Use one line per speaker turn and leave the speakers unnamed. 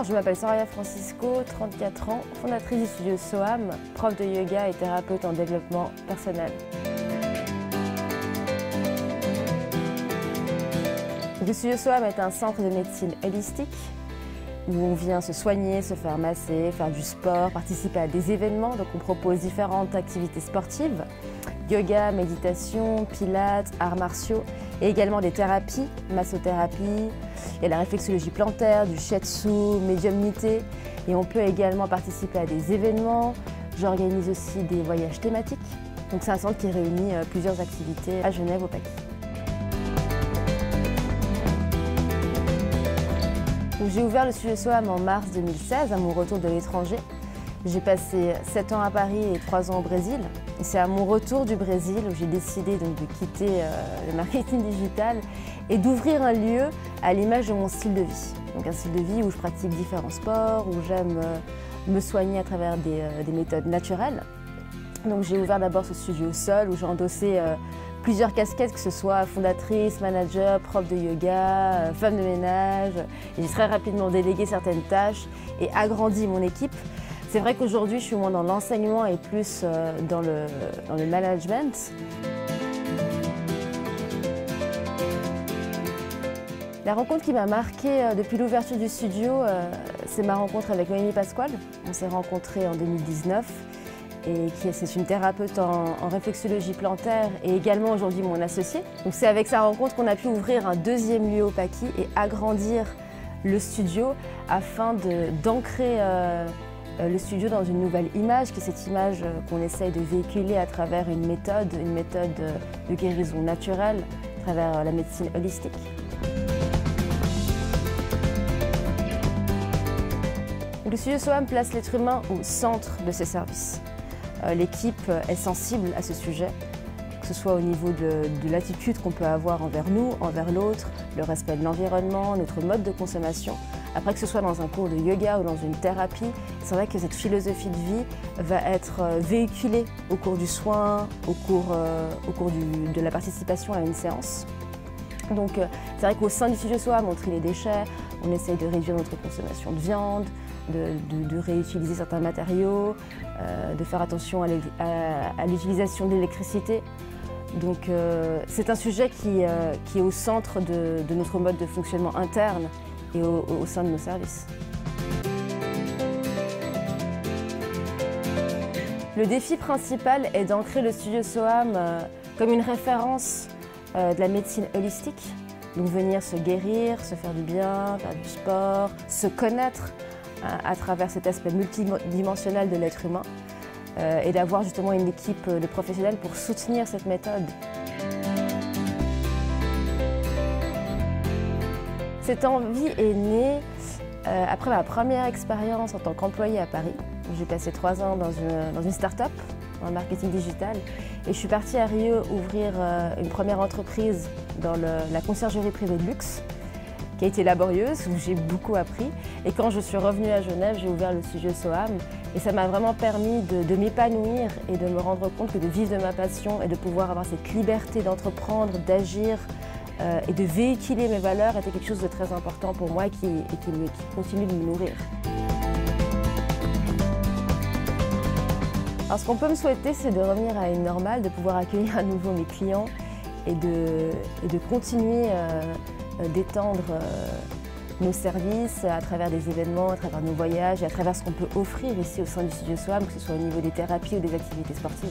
Alors, je m'appelle Soraya Francisco, 34 ans, fondatrice du studio SOAM, prof de yoga et thérapeute en développement personnel. Le studio SOAM est un centre de médecine holistique où on vient se soigner, se faire masser, faire du sport, participer à des événements. Donc on propose différentes activités sportives, yoga, méditation, pilates, arts martiaux et également des thérapies, massothérapie, il y a la réflexologie plantaire, du shiatsu, médiumnité et on peut également participer à des événements. J'organise aussi des voyages thématiques. Donc c'est un centre qui réunit plusieurs activités à Genève au Paquis. J'ai ouvert le studio SOAM en mars 2016 à mon retour de l'étranger. J'ai passé 7 ans à Paris et 3 ans au Brésil. Et c'est à mon retour du Brésil où j'ai décidé donc de quitter le marketing digital et d'ouvrir un lieu à l'image de mon style de vie. Donc un style de vie où je pratique différents sports, où j'aime me soigner à travers des méthodes naturelles. Donc j'ai ouvert d'abord ce studio au sol où j'ai endossé plusieurs casquettes, que ce soit fondatrice, manager, prof de yoga, femme de ménage. J'ai très rapidement délégué certaines tâches et agrandi mon équipe. C'est vrai qu'aujourd'hui, je suis moins dans l'enseignement et plus dans le management. La rencontre qui m'a marquée depuis l'ouverture du studio, c'est ma rencontre avec Noémie Pasquale. On s'est rencontrés en 2019. Et c'est une thérapeute en réflexologie plantaire et également aujourd'hui mon associée. Donc c'est avec sa rencontre qu'on a pu ouvrir un deuxième lieu au Paquis et agrandir le studio afin d'ancrer le studio dans une nouvelle image, qui est cette image qu'on essaye de véhiculer à travers une méthode de guérison naturelle, à travers la médecine holistique. Le studio SOAM place l'être humain au centre de ses services. L'équipe est sensible à ce sujet, que ce soit au niveau de l'attitude qu'on peut avoir envers nous, envers l'autre, le respect de l'environnement, notre mode de consommation. Après, que ce soit dans un cours de yoga ou dans une thérapie, c'est vrai que cette philosophie de vie va être véhiculée au cours du soin, au cours de la participation à une séance. Donc c'est vrai qu'au sein du studio SOAM, on trie les déchets, on essaye de réduire notre consommation de viande, de réutiliser certains matériaux, de faire attention à l'utilisation de l'électricité. Donc c'est un sujet qui est au centre de notre mode de fonctionnement interne et au sein de nos services. Le défi principal est d'ancrer le studio SOAM comme une référence de la médecine holistique. Donc venir se guérir, se faire du bien, faire du sport, se connaître à travers cet aspect multidimensionnel de l'être humain et d'avoir justement une équipe de professionnels pour soutenir cette méthode. Cette envie est née après ma première expérience en tant qu'employée à Paris. J'ai passé 3 ans dans une start-up en marketing digital et je suis partie à Rio ouvrir une première entreprise dans la conciergerie privée de luxe qui a été laborieuse, où j'ai beaucoup appris. Et quand je suis revenue à Genève, j'ai ouvert le studio SOAM et ça m'a vraiment permis de m'épanouir et de me rendre compte que de vivre de ma passion et de pouvoir avoir cette liberté d'entreprendre, d'agir et de véhiculer mes valeurs était quelque chose de très important pour moi et qui continue de me nourrir. Alors ce qu'on peut me souhaiter, c'est de revenir à une normale, de pouvoir accueillir à nouveau mes clients et de continuer d'étendre nos services à travers des événements, à travers nos voyages et à travers ce qu'on peut offrir ici au sein du studio SOAM, que ce soit au niveau des thérapies ou des activités sportives.